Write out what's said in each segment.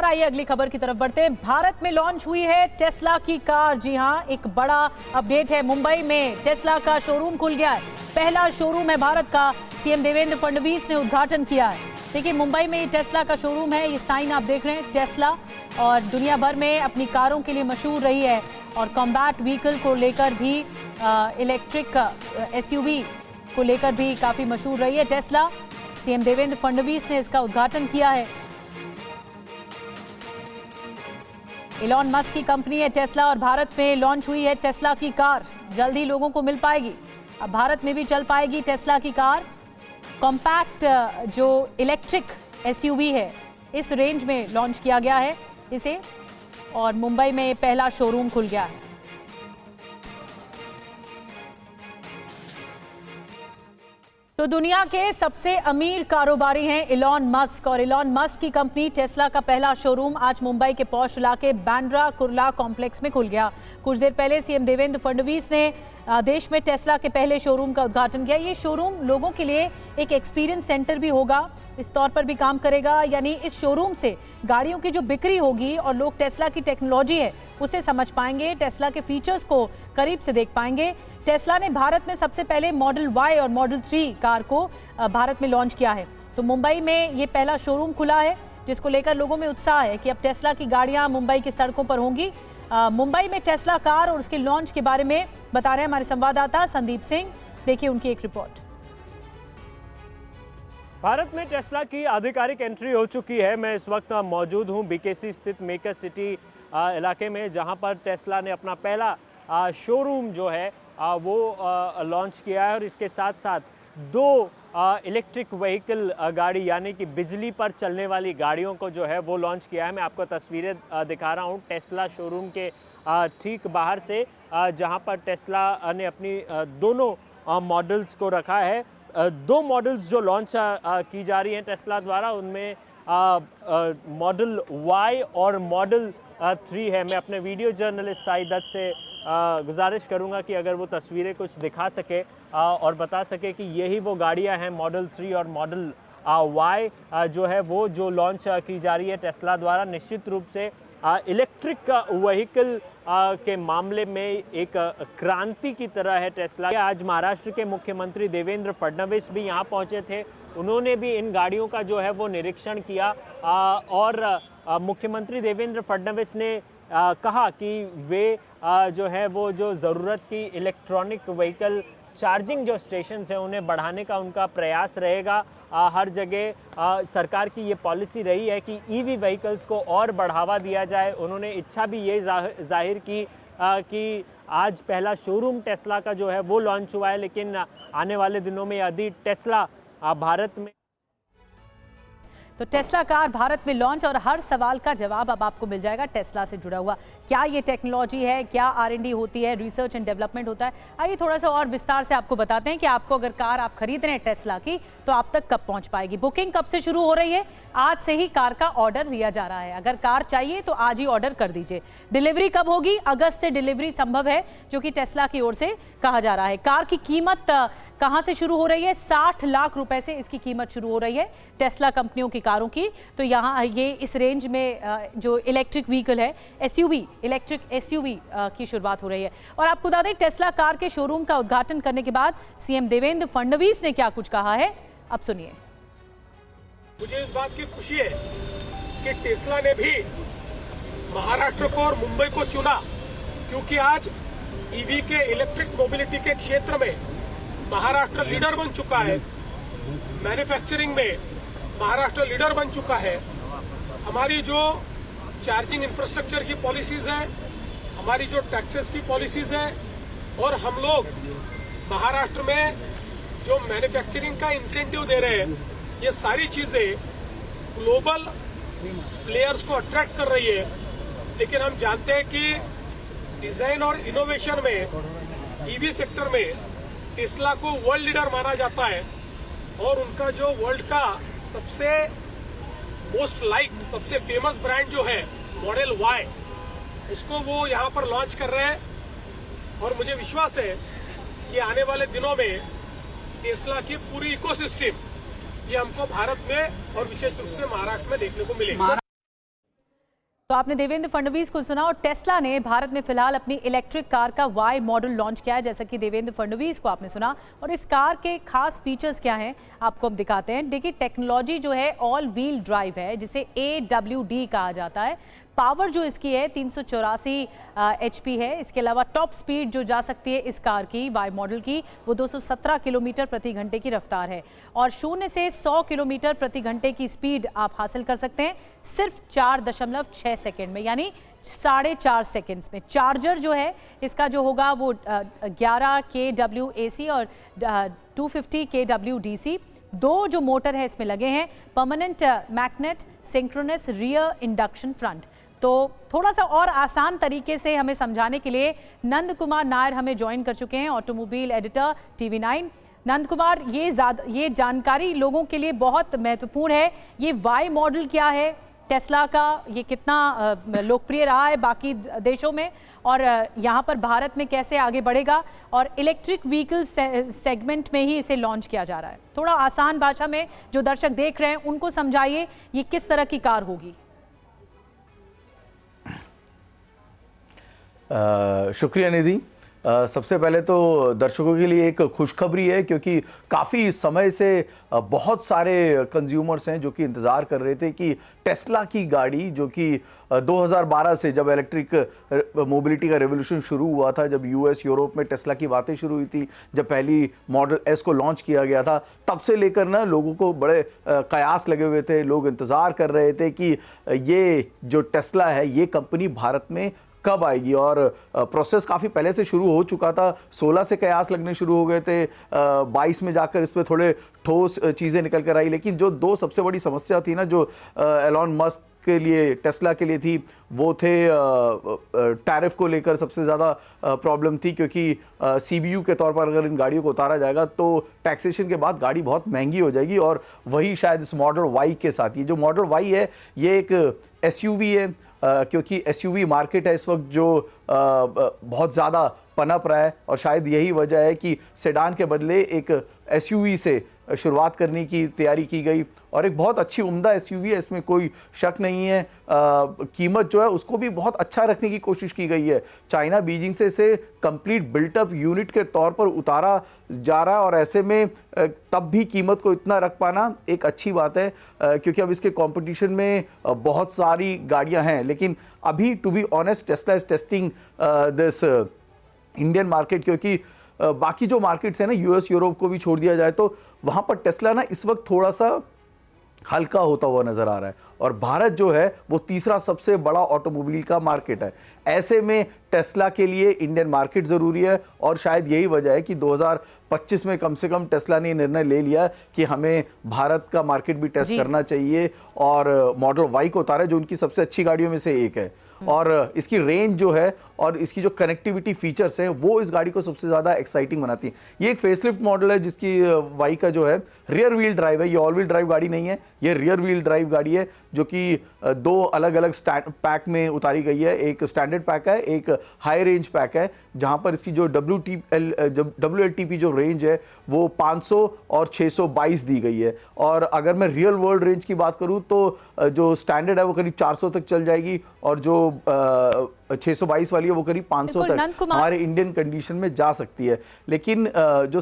और आइए अगली खबर की तरफ बढ़ते हैं। भारत में लॉन्च हुई है टेस्ला की कार। जी हां, एक बड़ा अपडेट है। मुंबई में टेस्ला का शोरूम खुल गया है। पहला शोरूम है भारत का। सीएम देवेंद्र फडणवीस ने उद्घाटन किया है। देखिए, मुंबई में टेस्ला का शोरूम है। ये साइन आप देख रहे हैं, टेस्ला, और दुनिया भर में अपनी कारों के लिए मशहूर रही है और कॉम्बैट व्हीकल को लेकर भी, इलेक्ट्रिक एसयूवी को लेकर भी काफी मशहूर रही है टेस्ला। सीएम देवेंद्र फडणवीस ने इसका उद्घाटन किया है। इलॉन मस्क की कंपनी है टेस्ला और भारत में लॉन्च हुई है टेस्ला की कार। जल्द ही लोगों को मिल पाएगी। अब भारत में भी चल पाएगी टेस्ला की कार। कॉम्पैक्ट जो इलेक्ट्रिक एसयूवी है, इस रेंज में लॉन्च किया गया है इसे, और मुंबई में पहला शोरूम खुल गया है। तो दुनिया के सबसे अमीर कारोबारी हैं इलॉन मस्क, और इलॉन मस्क की कंपनी टेस्ला का पहला शोरूम आज मुंबई के पॉश इलाके बांद्रा कुर्ला कॉम्प्लेक्स में खुल गया। कुछ देर पहले सीएम देवेंद्र फडणवीस ने देश में टेस्ला के पहले शोरूम का उद्घाटन किया। ये शोरूम लोगों के लिए एक एक्सपीरियंस सेंटर भी होगा, इस तौर पर भी काम करेगा। यानी इस शोरूम से गाड़ियों की जो बिक्री होगी और लोग टेस्ला की टेक्नोलॉजी है उसे समझ पाएंगे, टेस्ला के फीचर्स को करीब से देख पाएंगे। टेस्ला ने भारत में सबसे पहले मॉडल वाई और मॉडल 3 कार को भारत में लॉन्च किया है। तो मुंबई में ये पहला शोरूम खुला है, जिसको लेकर लोगों में उत्साह है कि अब टेस्ला की गाड़ियां मुंबई की सड़कों पर होंगी। मुंबई में टेस्ला कार और उसके लॉन्च के बारे में बता रहे हैं हमारे संवाददाता संदीप सिंह। देखिए उनकी एक रिपोर्ट। भारत में टेस्ला की आधिकारिक एंट्री हो चुकी है। मैं इस वक्त मौजूद हूं बीकेसी स्थित मेकर सिटी इलाके में, जहां पर टेस्ला ने अपना पहला शोरूम जो है वो लॉन्च किया है। और इसके साथ साथ 2 इलेक्ट्रिक व्हीकल गाड़ी, यानी कि बिजली पर चलने वाली गाड़ियों को जो है वो लॉन्च किया है। मैं आपको तस्वीरें दिखा रहा हूं टेस्ला शोरूम के ठीक बाहर से, जहां पर टेस्ला ने अपनी दोनों मॉडल्स को रखा है। 2 मॉडल्स जो लॉन्च की जा रही हैं टेस्ला द्वारा, उनमें मॉडल वाई और मॉडल 3 है। मैं अपने वीडियो जर्नलिस्ट साई दत्त से गुजारिश करूंगा कि अगर वो तस्वीरें कुछ दिखा सके और बता सके कि यही वो गाड़ियां हैं मॉडल 3 और मॉडल वाई जो है वो जो लॉन्च की जा रही है टेस्ला द्वारा। निश्चित रूप से इलेक्ट्रिक व्हीकल के मामले में एक क्रांति की तरह है टेस्ला। आज महाराष्ट्र के मुख्यमंत्री देवेंद्र फडणवीस भी यहाँ पहुँचे थे। उन्होंने भी इन गाड़ियों का जो है वो निरीक्षण किया और मुख्यमंत्री देवेंद्र फडणवीस ने कहा कि वे जो है वो जो ज़रूरत की इलेक्ट्रॉनिक व्हीकल चार्जिंग जो स्टेशन हैं उन्हें बढ़ाने का उनका प्रयास रहेगा। हर जगह सरकार की ये पॉलिसी रही है कि ईवी व्हीकल्स को और बढ़ावा दिया जाए। उन्होंने इच्छा भी ये जाहिर की कि आज पहला शोरूम टेस्ला का जो है वो लॉन्च हुआ है, लेकिन आने वाले दिनों में यदि टेस्ला भारत में, तो टेस्ला कार भारत में लॉन्च, और हर सवाल का जवाब अब आपको मिल जाएगा टेस्ला से जुड़ा हुआ। क्या ये टेक्नोलॉजी है, क्या R&D होती है, रिसर्च एंड डेवलपमेंट होता है। आइए थोड़ा सा और विस्तार से आपको बताते हैं कि आपको अगर कार आप खरीद रहे हैं टेस्ला की, तो आप तक कब पहुंच पाएगी। बुकिंग कब से शुरू हो रही है? आज से ही कार का ऑर्डर दिया जा रहा है। अगर कार चाहिए तो आज ही ऑर्डर कर दीजिए। डिलीवरी कब होगी? अगस्त से डिलीवरी संभव है, जो कि टेस्ला की ओर से कहा जा रहा है। कार की कीमत कहां से शुरू हो रही है? 60 लाख रुपए से इसकी कीमत शुरू हो रही है टेस्ला कंपनियों की कारों की। तो यहाँ ये इस रेंज में जो इलेक्ट्रिक व्हीकल है, एसयूवी, इलेक्ट्रिक एसयूवी की शुरुआत हो रही है। और आपको बता दें, टेस्ला कार के शोरूम का उद्घाटन करने के बाद सीएम देवेंद्र फडणवीस ने क्या कुछ कहा है, अब सुनिए। मुझे इस बात की खुशी है कि टेस्ला ने भी महाराष्ट्र को और मुंबई को चुना, क्योंकि आज ईवी के इलेक्ट्रिक मोबिलिटी के क्षेत्र में महाराष्ट्र लीडर बन चुका है। मैन्युफैक्चरिंग में महाराष्ट्र लीडर बन चुका है। हमारी जो चार्जिंग इंफ्रास्ट्रक्चर की पॉलिसीज है, हमारी जो टैक्सेस की पॉलिसीज है, और हम लोग महाराष्ट्र में जो मैन्युफैक्चरिंग का इंसेंटिव दे रहे हैं, ये सारी चीजें ग्लोबल प्लेयर्स को अट्रैक्ट कर रही है। लेकिन हम जानते हैं कि डिजाइन और इनोवेशन में, ईवी सेक्टर में टेस्ला को वर्ल्ड लीडर माना जाता है, और उनका जो वर्ल्ड का सबसे मोस्ट लाइक्ड, सबसे फेमस ब्रांड जो है मॉडल वाई, उसको वो यहाँ पर लॉन्च कर रहे हैं। और मुझे विश्वास है कि आने वाले दिनों में टेस्ला की पूरी इकोसिस्टम ये हमको भारत में और विशेष रूप से महाराष्ट्र में देखने को मिलेगी। तो आपने देवेंद्र फडणवीस को सुना और टेस्ला ने भारत में फिलहाल अपनी इलेक्ट्रिक कार का वाई मॉडल लॉन्च किया है, जैसा कि देवेंद्र फडणवीस को आपने सुना। और इस कार के खास फीचर्स क्या हैं आपको हम दिखाते हैं। देखिए, टेक्नोलॉजी जो है ऑल व्हील ड्राइव है, जिसे AWD कहा जाता है। पावर जो इसकी है 384 HP है। इसके अलावा टॉप स्पीड जो जा सकती है इस कार की वाई मॉडल की, वो 217 किलोमीटर प्रति घंटे की रफ्तार है। और 0 से 100 किलोमीटर प्रति घंटे की स्पीड आप हासिल कर सकते हैं सिर्फ 4.6 सेकेंड में, यानी 4.5 सेकेंड्स में। चार्जर जो है इसका जो होगा वो 11 kW AC और 250 kW DC। दो जो मोटर है इसमें लगे हैं, permanent magnet, synchronous rear induction front. तो थोड़ा सा और आसान तरीके से हमें समझाने के लिए नंद कुमार नायर हमें ज्वाइन कर चुके हैं, automobile editor TV9। Nand Kumar, ये जानकारी लोगों के लिए बहुत महत्वपूर्ण है। ये वाई मॉडल क्या है टेस्ला का, ये कितना लोकप्रिय रहा है बाकी देशों में, और यहाँ पर भारत में कैसे आगे बढ़ेगा, और इलेक्ट्रिक व्हीकल सेगमेंट में ही इसे लॉन्च किया जा रहा है। थोड़ा आसान भाषा में जो दर्शक देख रहे हैं उनको समझाइए ये किस तरह की कार होगी। शुक्रिया निधि। सबसे पहले तो दर्शकों के लिए एक खुशखबरी है, क्योंकि काफ़ी समय से बहुत सारे कंज्यूमर्स हैं जो कि इंतज़ार कर रहे थे कि टेस्ला की गाड़ी, जो कि 2012 से जब इलेक्ट्रिक मोबिलिटी का रेवोल्यूशन शुरू हुआ था, जब US यूरोप में टेस्ला की बातें शुरू हुई थी, जब पहली मॉडल S को लॉन्च किया गया था, तब से लेकर ना लोगों को बड़े कयास लगे हुए थे। लोग इंतज़ार कर रहे थे कि ये जो टेस्ला है ये कंपनी भारत में कब आएगी, और प्रोसेस काफ़ी पहले से शुरू हो चुका था। 16 से कयास लगने शुरू हो गए थे, 22 में जाकर इस पर थोड़े ठोस चीज़ें निकल कर आई। लेकिन जो दो सबसे बड़ी समस्या थी ना, जो एलॉन मस्क के लिए, टेस्ला के लिए थी, वो थे टैरिफ को लेकर सबसे ज़्यादा प्रॉब्लम थी, क्योंकि CBU के तौर पर अगर इन गाड़ियों को उतारा जाएगा तो टैक्सेशन के बाद गाड़ी बहुत महंगी हो जाएगी। और वही शायद इस मॉडल Y के साथ, ये जो मॉडल Y है ये एक SUV है, क्योंकि SUV मार्केट है इस वक्त जो बहुत ज़्यादा पनप रहा है, और शायद यही वजह है कि सेडान के बदले एक SUV से शुरुआत करने की तैयारी की गई। और एक बहुत अच्छी उम्दा SUV है, इसमें कोई शक नहीं है। कीमत जो है उसको भी बहुत अच्छा रखने की कोशिश की गई है। चाइना बीजिंग से इसे कंप्लीट बिल्टअप यूनिट के तौर पर उतारा जा रहा है, और ऐसे में तब भी कीमत को इतना रख पाना एक अच्छी बात है, क्योंकि अब इसके कंपटीशन में बहुत सारी गाड़ियां हैं। लेकिन अभी to be honest Tesla is testing this Indian market, क्योंकि बाकी जो मार्केट्स हैं ना, US यूरोप को भी छोड़ दिया जाए तो वहाँ पर टेस्ला ना इस वक्त थोड़ा सा हल्का होता हुआ नजर आ रहा है, और भारत जो है वो तीसरा सबसे बड़ा ऑटोमोबाइल का मार्केट है। ऐसे में टेस्ला के लिए इंडियन मार्केट ज़रूरी है, और शायद यही वजह है कि 2025 में कम से कम टेस्ला ने निर्णय ले लिया कि हमें भारत का मार्केट भी टेस्ट करना चाहिए, और मॉडल Y को उतारा, जो उनकी सबसे अच्छी गाड़ियों में से एक है। और इसकी रेंज जो है और इसकी जो कनेक्टिविटी फीचर्स हैं वो इस गाड़ी को सबसे ज़्यादा एक्साइटिंग बनाती है। ये एक फेसलिफ्ट मॉडल है जिसकी Y का जो है रियर व्हील ड्राइव है, ये ऑल व्हील ड्राइव गाड़ी नहीं है, ये रियर व्हील ड्राइव गाड़ी है, जो कि दो अलग अलग पैक में उतारी गई है। एक स्टैंडर्ड पैक है, एक हाई रेंज पैक है, जहां पर इसकी जो WLTP जो रेंज है वो 500 और 622 दी गई है। और अगर मैं रियल वर्ल्ड रेंज की बात करूं तो जो स्टैंडर्ड है वो करीब 400 तक चल जाएगी, और जो 622 वाली है वो करीब 500 तक हमारे इंडियन कंडीशन में जा सकती है। लेकिन जो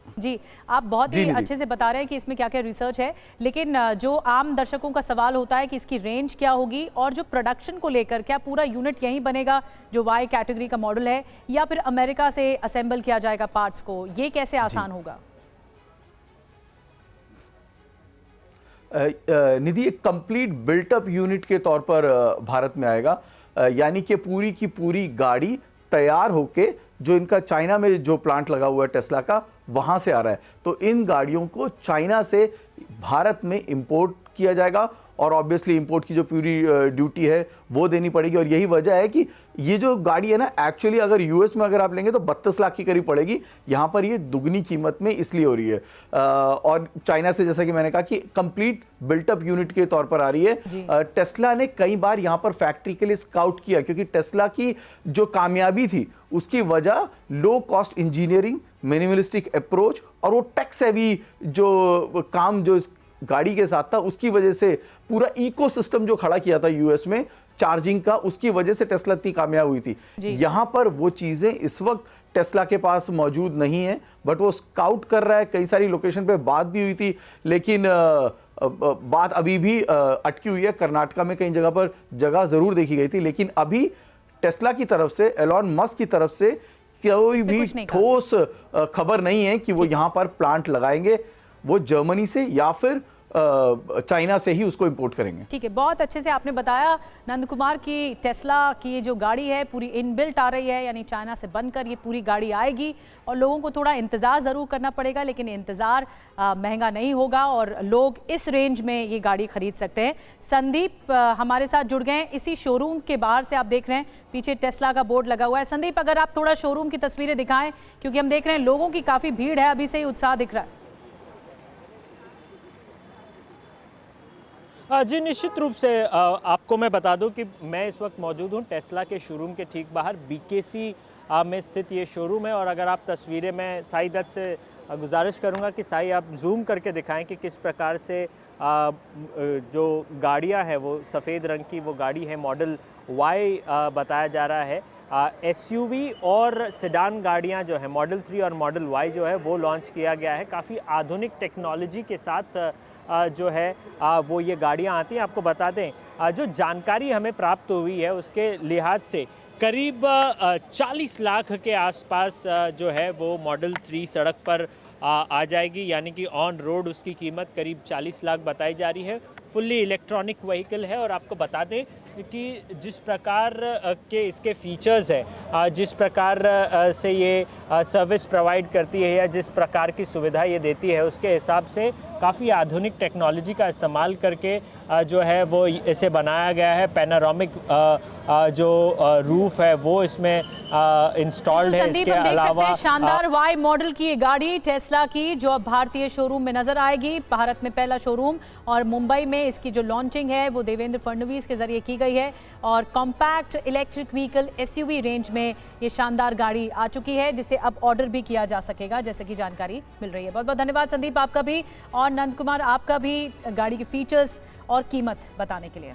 जी, आप बहुत ही अच्छे से बता रहे हैं कि इसमें क्या क्या रिसर्च है, लेकिन जो आम दर्शकों का सवाल होता है कि इसकी रेंज क्या होगी, और जो प्रोडक्शन को लेकर क्या पूरा यूनिट यहीं बनेगा जो Y कैटेगरी का मॉडल है, या फिर अमेरिका से असेंबल किया जाएगा पार्ट्स को, ये कैसे आसान होगा? निधि, एक कंप्लीट बिल्टअप यूनिट के तौर पर भारत में आएगा, यानी कि पूरी की पूरी गाड़ी तैयार होके, जो इनका चाइना में जो प्लांट लगा हुआ है टेस्ला का, वहां से आ रहा है। तो इन गाड़ियों को चाइना से भारत में इंपोर्ट किया जाएगा, और ऑब्वियसली इंपोर्ट की जो पूरी ड्यूटी है वो देनी पड़ेगी। और यही वजह है कि ये जो गाड़ी है ना, एक्चुअली अगर US में अगर आप लेंगे तो 32 लाख की करीब पड़ेगी, यहाँ पर ये दुगनी कीमत में इसलिए हो रही है। और चाइना से, जैसा कि मैंने कहा, कि कंप्लीट बिल्टअप यूनिट के तौर पर आ रही है। टेस्ला ने कई बार यहाँ पर फैक्ट्री के लिए स्काउट किया, क्योंकि टेस्ला की जो कामयाबी थी उसकी वजह low cost engineering, minimalistic approach, और वो टेक सेवी जो काम जो गाड़ी के साथ था, उसकी वजह से पूरा इकोसिस्टम जो खड़ा किया था यूएस में चार्जिंग का, उसकी वजह से टेस्ला इतनी कामयाब हुई थी। यहां पर वो चीजें इस वक्त टेस्ला के पास मौजूद नहीं है, बट वो स्काउट कर रहा है। कई सारी लोकेशन पे बात भी हुई थी, लेकिन बात अभी भी अटकी हुई है। कर्नाटका में कई जगह पर जगह जरूर देखी गई थी, लेकिन अभी टेस्ला की तरफ से, एलॉन मस्क की तरफ से कोई भी ठोस खबर नहीं है कि वो यहां पर प्लांट लगाएंगे। वो जर्मनी से या फिर चाइना से ही उसको इंपोर्ट करेंगे। ठीक है, बहुत अच्छे से आपने बताया नंद कुमार की टेस्ला की ये जो गाड़ी है पूरी इनबिल्ट आ रही है, यानी चाइना से बनकर ये पूरी गाड़ी आएगी और लोगों को थोड़ा इंतज़ार ज़रूर करना पड़ेगा, लेकिन इंतज़ार महंगा नहीं होगा और लोग इस रेंज में ये गाड़ी खरीद सकते हैं। संदीप हमारे साथ जुड़ गए हैं इसी शोरूम के बाहर से। आप देख रहे हैं पीछे टेस्ला का बोर्ड लगा हुआ है। संदीप, अगर आप थोड़ा शोरूम की तस्वीरें दिखाएं, क्योंकि हम देख रहे हैं लोगों की काफ़ी भीड़ है, अभी से ही उत्साह दिख रहा है। जी निश्चित रूप से आपको मैं बता दूं कि मैं इस वक्त मौजूद हूं टेस्ला के शोरूम के ठीक बाहर। बीकेसी में स्थित ये शोरूम है और अगर आप तस्वीरें, मैं साई दत्त से गुजारिश करूंगा कि साई आप जूम करके दिखाएं कि किस प्रकार से जो गाड़ियां हैं वो सफ़ेद रंग की वो गाड़ी है, मॉडल वाई बताया जा रहा है। एसयूवी और सेडान गाड़ियां जो है मॉडल 3 और मॉडल वाई जो है वो लॉन्च किया गया है। काफ़ी आधुनिक टेक्नोलॉजी के साथ जो है वो ये गाड़ियां आती हैं। आपको बता दें जो जानकारी हमें प्राप्त हुई है उसके लिहाज से करीब 40 लाख के आसपास जो है वो मॉडल 3 सड़क पर आ जाएगी, यानी कि ऑन रोड उसकी कीमत करीब 40 लाख बताई जा रही है। फुल्ली इलेक्ट्रॉनिक व्हीकल है और आपको बता दें कि जिस प्रकार के इसके फीचर्स हैं, जिस प्रकार से ये सर्विस प्रोवाइड करती है या जिस प्रकार की सुविधा ये देती है, उसके हिसाब से काफ़ी आधुनिक टेक्नोलॉजी का इस्तेमाल करके जो है वो इसे बनाया गया है। पैनारोमिक जो रूफ है वो इसमें इंस्टॉल्ड है। इसके अलावा शानदार वाई मॉडल की ये गाड़ी टेस्ला की जो अब भारतीय शोरूम में नजर आएगी, भारत में पहला शोरूम, और मुंबई में इसकी जो लॉन्चिंग है वो देवेंद्र फडणवीस के जरिए की गई है। और compact electric vehicle SUV range में ये शानदार गाड़ी आ चुकी है, जिसे अब ऑर्डर भी किया जा सकेगा, जैसे कि जानकारी मिल रही है। बहुत बहुत धन्यवाद संदीप आपका भी, और नंद कुमार आपका भी गाड़ी के फीचर्स और कीमत बताने के लिए।